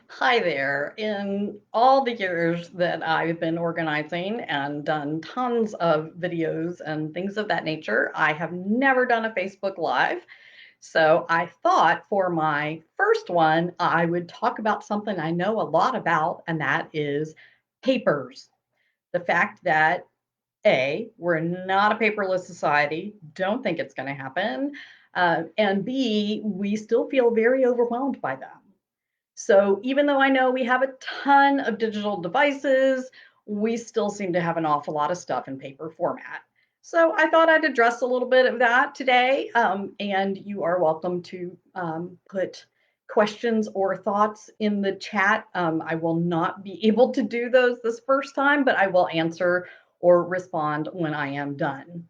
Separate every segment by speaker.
Speaker 1: Hi there. In all the years that I've been organizing and done tons of videos and things of that nature, I have never done a Facebook Live. So I thought for my first one, I would talk about something I know a lot about, and that is papers. The fact that A, we're not a paperless society, don't think it's going to happen, and B, we still feel very overwhelmed by them. So even though I know we have a ton of digital devices, we still seem to have an awful lot of stuff in paper format. So I thought I'd address a little bit of that today, and you are welcome to put questions or thoughts in the chat. I will not be able to do those this first time, but I will answer or respond when I am done.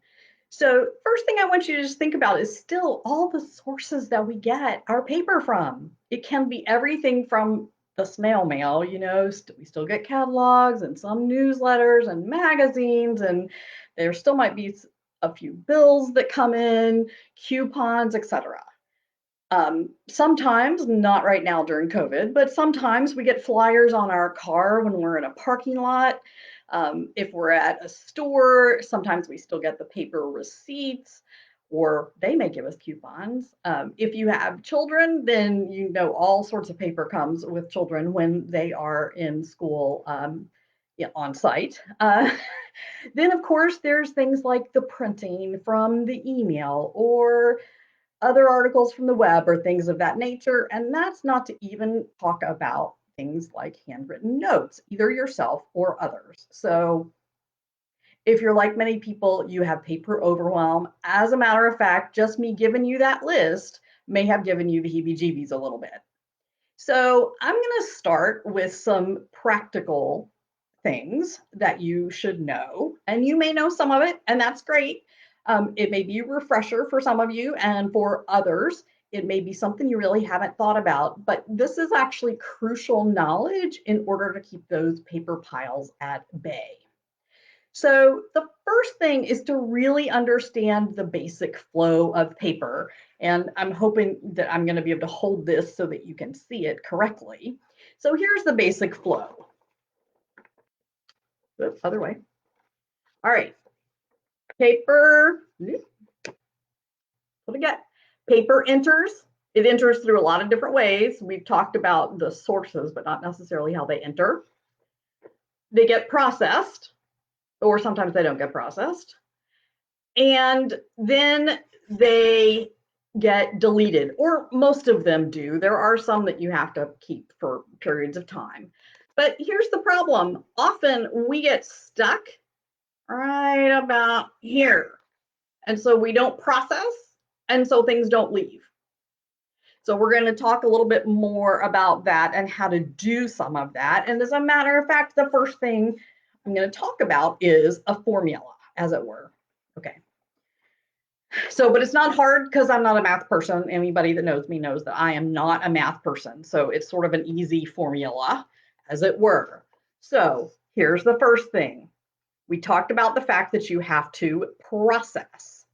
Speaker 1: So first thing I want you to just think about is still all the sources that we get our paper from. It can be everything from the snail mail, we still get catalogs and some newsletters and magazines, and there still might be a few bills that come in, coupons, etc. Sometimes, not right now during COVID, but sometimes we get flyers on our car when we're in a parking lot. If we're at a store, sometimes we still get the paper receipts, or they may give us coupons. If you have children, then you know all sorts of paper comes with children when they are in school, yeah, on site. Then, of course, there's things like the printing from the email or other articles from the web or things of that nature. And that's not to even talk about things like handwritten notes, either yourself or others. So if you're like many people, you have paper overwhelm. As a matter of fact, just me giving you that list may have given you the heebie jeebies a little bit. So I'm going to start with some practical things that you should know. And you may know some of it, and that's great. It may be a refresher for some of you, and for others, it may be something you really haven't thought about. But this is actually crucial knowledge in order to keep those paper piles at bay. So the first thing is to really understand the basic flow of paper. And I'm hoping that I'm going to be able to hold this so that you can see it correctly. So here's the basic flow. Oops, other way. All right. Paper, what do we get? Paper enters. It enters through a lot of different ways. We've talked about the sources, but not necessarily how they enter. They get processed, or sometimes they don't get processed. And then they get deleted, or most of them do. There are some that you have to keep for periods of time. But here's the problem. Often we get stuck right about here. And so we don't process, and so things don't leave. So we're going to talk a little bit more about that and how to do some of that. And as a matter of fact, the first thing I'm going to talk about is a formula, as it were. Okay. So, but it's not hard because I'm not a math person. Anybody that knows me knows that I am not a math person. So it's sort of an easy formula, as it were. So here's the first thing. We talked about the fact that you have to process.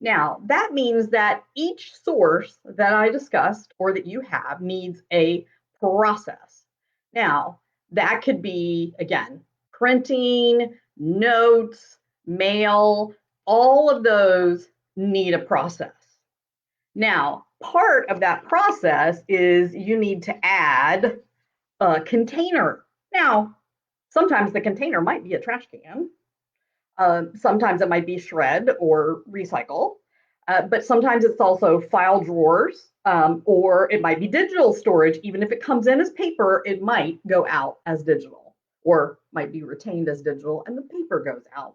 Speaker 1: Now, that means that each source that I discussed or that you have needs a process. Now, that could be, again, printing, notes, mail, all of those need a process. Now, part of that process is you need to add a container. Now, sometimes the container might be a trash can. Sometimes it might be shred or recycle, but sometimes it's also file drawers, or it might be digital storage. Even if it comes in as paper, it might go out as digital, or might be retained as digital and the paper goes out.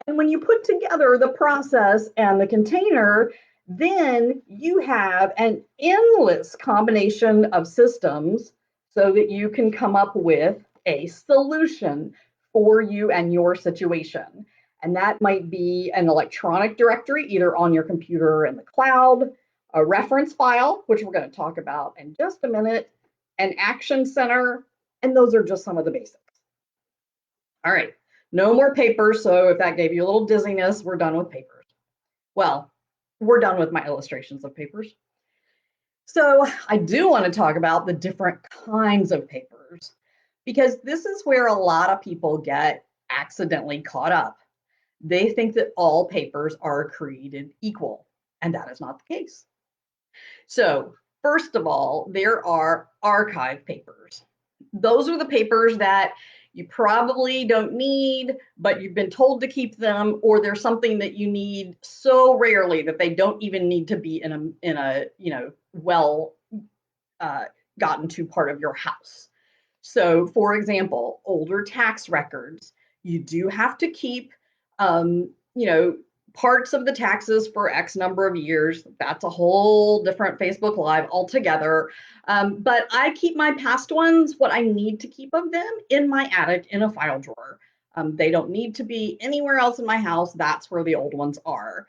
Speaker 1: And when you put together the process and the container, then you have an endless combination of systems so that you can come up with a solution for you and your situation. And that might be an electronic directory, either on your computer or in the cloud, a reference file, which we're going to talk about in just a minute, an action center, and those are just some of the basics. All right, no more papers. So if that gave you a little dizziness, we're done with papers. Well, we're done with my illustrations of papers. So I do want to talk about the different kinds of papers, because this is where a lot of people get accidentally caught up. They think that all papers are created equal, and that is not the case. So first of all, there are archive papers. Those are the papers that you probably don't need, but you've been told to keep them, or there's something that you need so rarely that they don't even need to be in a well uh, gotten to part of your house. So, for example, older tax records, you do have to keep, parts of the taxes for X number of years. That's a whole different Facebook Live altogether. But I keep my past ones, what I need to keep of them, in my attic in a file drawer. They don't need to be anywhere else in my house. That's where the old ones are.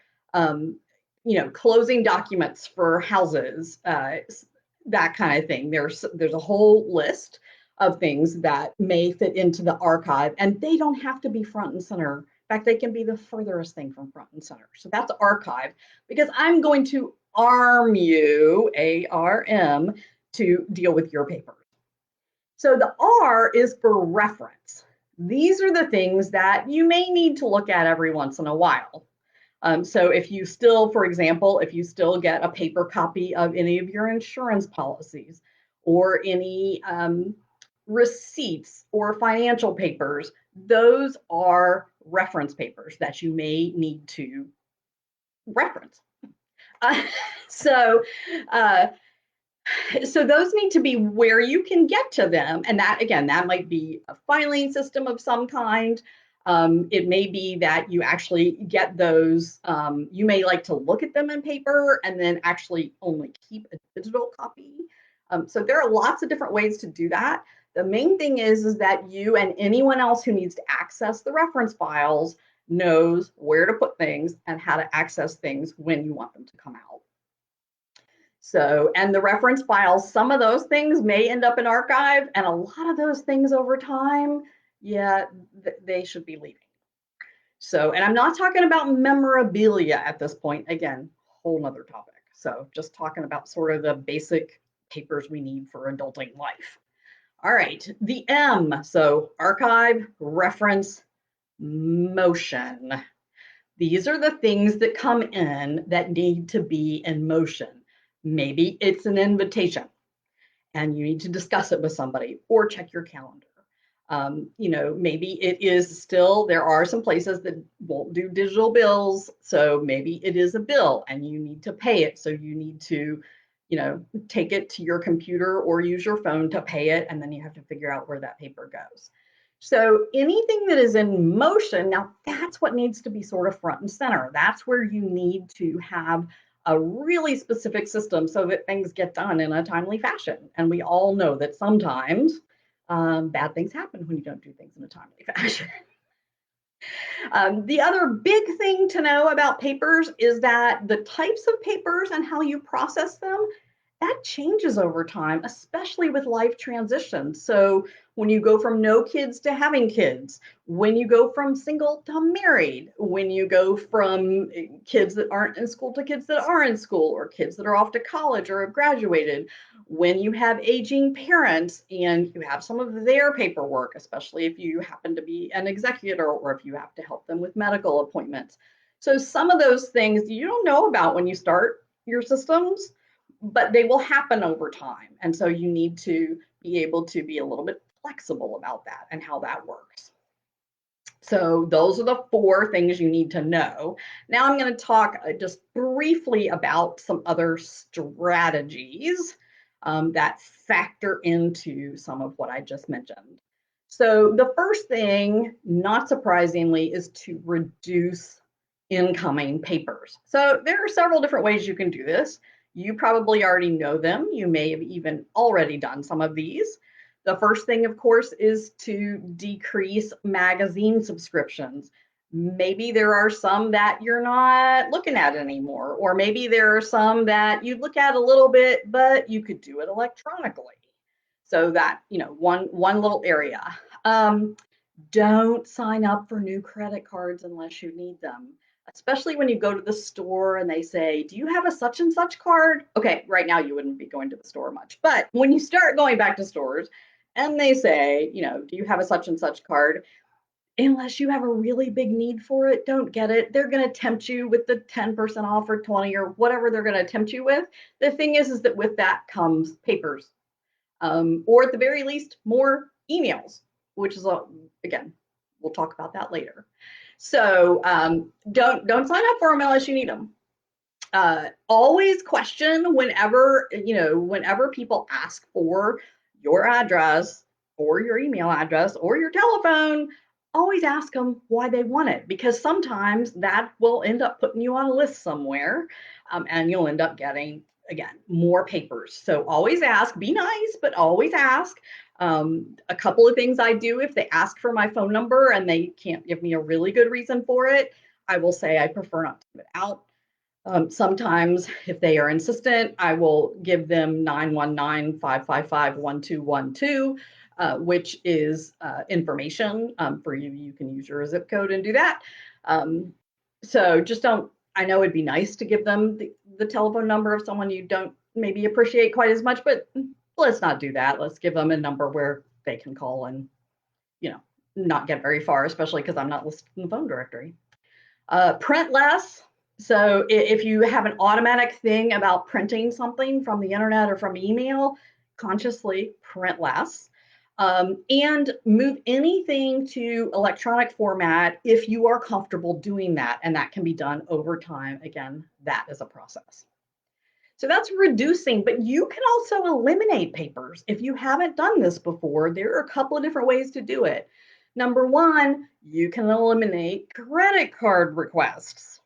Speaker 1: Closing documents for houses, that kind of thing. There's a whole list of things that may fit into the archive, and they don't have to be front and center. In fact, they can be the furthest thing from front and center. So that's archive, because I'm going to arm you, ARM, to deal with your papers. So the R is for reference. These are the things that you may need to look at every once in a while. So if you still, for example, if you still get a paper copy of any of your insurance policies or any receipts or financial papers, those are reference papers that you may need to reference. Uh, so, uh, so those need to be where you can get to them. And that, again, that might be a filing system of some kind. It may be that you actually get those, you may like to look at them in paper and then actually only keep a digital copy. So there are lots of different ways to do that. The main thing is that you and anyone else who needs to access the reference files knows where to put things and how to access things when you want them to come out. So, and the reference files, some of those things may end up in archive, and a lot of those things over time, yeah, they should be leaving. So, and I'm not talking about memorabilia at this point. Again, whole nother topic. So just talking about sort of the basic papers we need for adulting life. All right, the M, so archive, reference, motion. These are the things that come in that need to be in motion. Maybe it's an invitation and you need to discuss it with somebody or check your calendar. Maybe it is still, there are some places that won't do digital bills. So maybe it is a bill and you need to pay it. So you need to, take it to your computer or use your phone to pay it. And then you have to figure out where that paper goes. So anything that is in motion, now that's what needs to be sort of front and center. That's where you need to have a really specific system so that things get done in a timely fashion. And we all know that sometimes bad things happen when you don't do things in a timely fashion. The other big thing to know about papers is that the types of papers and how you process them, that changes over time, especially with life transitions. So when you go from no kids to having kids, when you go from single to married, when you go from kids that aren't in school to kids that are in school, or kids that are off to college or have graduated, when you have aging parents and you have some of their paperwork, especially if you happen to be an executor or if you have to help them with medical appointments. So some of those things you don't know about when you start your systems, but they will happen over time. And so you need to be able to be a little bit flexible about that and how that works. So those are the 4 things you need to know. Now I'm going to talk just briefly about some other strategies that factor into some of what I just mentioned. So the first thing, not surprisingly, is to reduce incoming papers. So there are several different ways you can do this. You probably already know them. You may have even already done some of these. The first thing, of course, is to decrease magazine subscriptions. Maybe there are some that you're not looking at anymore, or maybe there are some that you look at a little bit, but you could do it electronically. So that, one little area. Don't sign up for new credit cards unless you need them, especially when you go to the store and they say, do you have a such and such card? Okay, right now you wouldn't be going to the store much, but when you start going back to stores and they say, do you have a such and such card? Unless you have a really big need for it, don't get it. They're going to tempt you with the 10% off or 20 or whatever they're going to tempt you with. The thing is that with that comes papers, or at the very least, more emails, which is, again, we'll talk about that later. So don't sign up for them unless you need them. Always question whenever people ask for your address or your email address or your telephone, always ask them why they want it, because sometimes that will end up putting you on a list somewhere, and you'll end up getting, again, more papers. So always ask, be nice, but always ask. A couple of things I do if they ask for my phone number and they can't give me a really good reason for it, I will say I prefer not to give it out. Sometimes, if they are insistent, I will give them 919-555-1212, which is information for you. You can use your zip code and do that. So just don't, I know it'd be nice to give them the telephone number of someone you don't maybe appreciate quite as much, but let's not do that. Let's give them a number where they can call and, not get very far, especially because I'm not listed in the phone directory. Print less. So if you have an automatic thing about printing something from the internet or from email, consciously print less. And move anything to electronic format if you are comfortable doing that. And that can be done over time. Again, that is a process. So that's reducing, but you can also eliminate papers. If you haven't done this before, there are a couple of different ways to do it. Number one, you can eliminate credit card requests,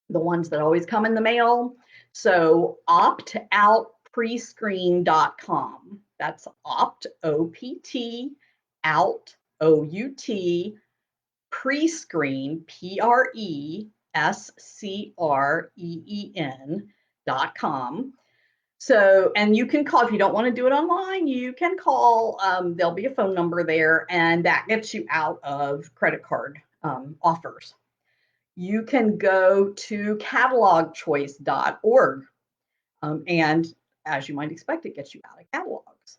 Speaker 1: the ones that always come in the mail. So optoutprescreen.com. That's opt, O-P-T, out, O-U-T, prescreen, Prescreen.com. So, and you can call, if you don't want to do it online, you can call, there'll be a phone number there, and that gets you out of credit card offers. You can go to catalogchoice.org, and as you might expect, it gets you out of catalogs.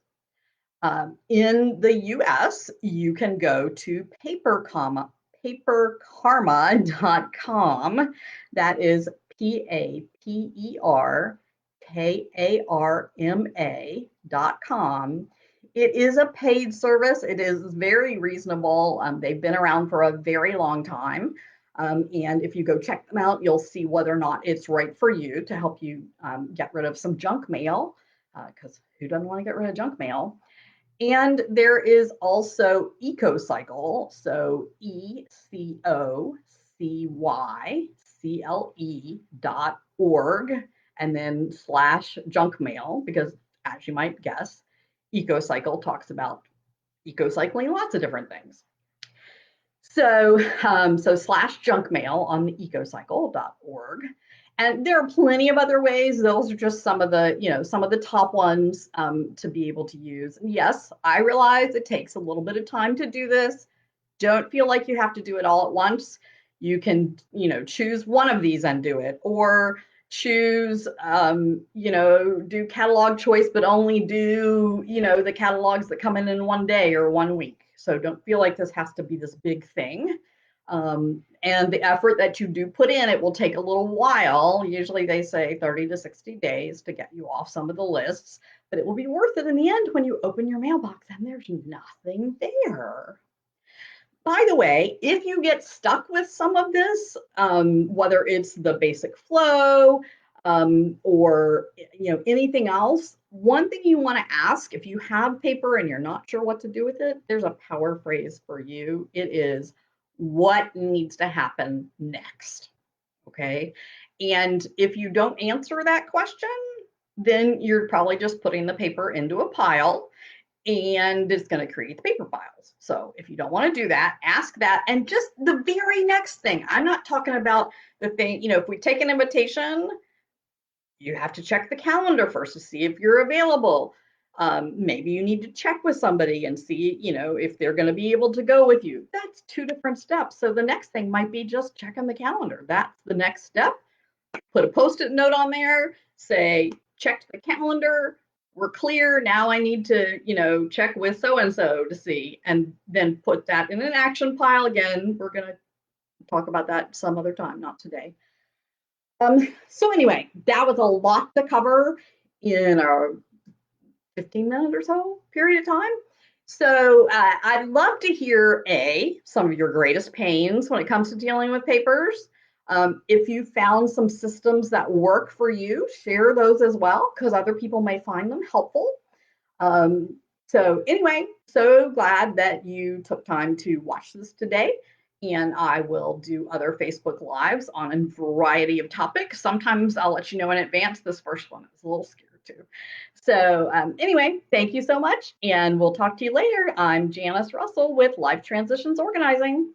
Speaker 1: In the US, you can go to paperkarma.com. That is paperkarma.com. It is a paid service. It is very reasonable. They've been around for a very long time. And if you go check them out, you'll see whether or not it's right for you to help you get rid of some junk mail, because who doesn't want to get rid of junk mail? And there is also EcoCycle, so EcoCycle.org, and then /junk mail, because as you might guess, EcoCycle talks about eco-cycling lots of different things. So, /junk mail on the EcoCycle.org. And there are plenty of other ways. Those are just some of the top ones to be able to use. And yes, I realize it takes a little bit of time to do this. Don't feel like you have to do it all at once. You can, choose one of these and do it, or choose, do catalog choice, but only do, the catalogs that come in one day or 1 week. So don't feel like this has to be this big thing. And the effort that you do put in, it will take a little while. Usually they say 30 to 60 days to get you off some of the lists, but it will be worth it in the end when you open your mailbox and there's nothing there. By the way, if you get stuck with some of this, whether it's the basic flow or anything else, one thing you want to ask, if you have paper and you're not sure what to do with it, there's a power phrase for you. It is, what needs to happen next? Okay. And if you don't answer that question, then you're probably just putting the paper into a pile, and it's going to create the paper piles. So if you don't want to do that, ask that. And just the very next thing, I'm not talking about the thing, if we take an invitation, you have to check the calendar first to see if you're available. Maybe you need to check with somebody and see, if they're going to be able to go with you. That's two different steps. So the next thing might be just checking the calendar. That's the next step. Put a post-it note on there, say, checked the calendar, we're clear. Now I need to, check with so-and-so to see, and then put that in an action pile. Again, we're going to talk about that some other time, not today. So anyway, that was a lot to cover in a 15-minute or so period of time. So I'd love to hear some of your greatest pains when it comes to dealing with papers. If you found some systems that work for you, share those as well, because other people may find them helpful. So anyway, so glad that you took time to watch this today. And I will do other Facebook Lives on a variety of topics. Sometimes I'll let you know in advance. This first one is a little scary too. So anyway, thank you so much, and we'll talk to you later. I'm Janice Russell with Life Transitions Organizing.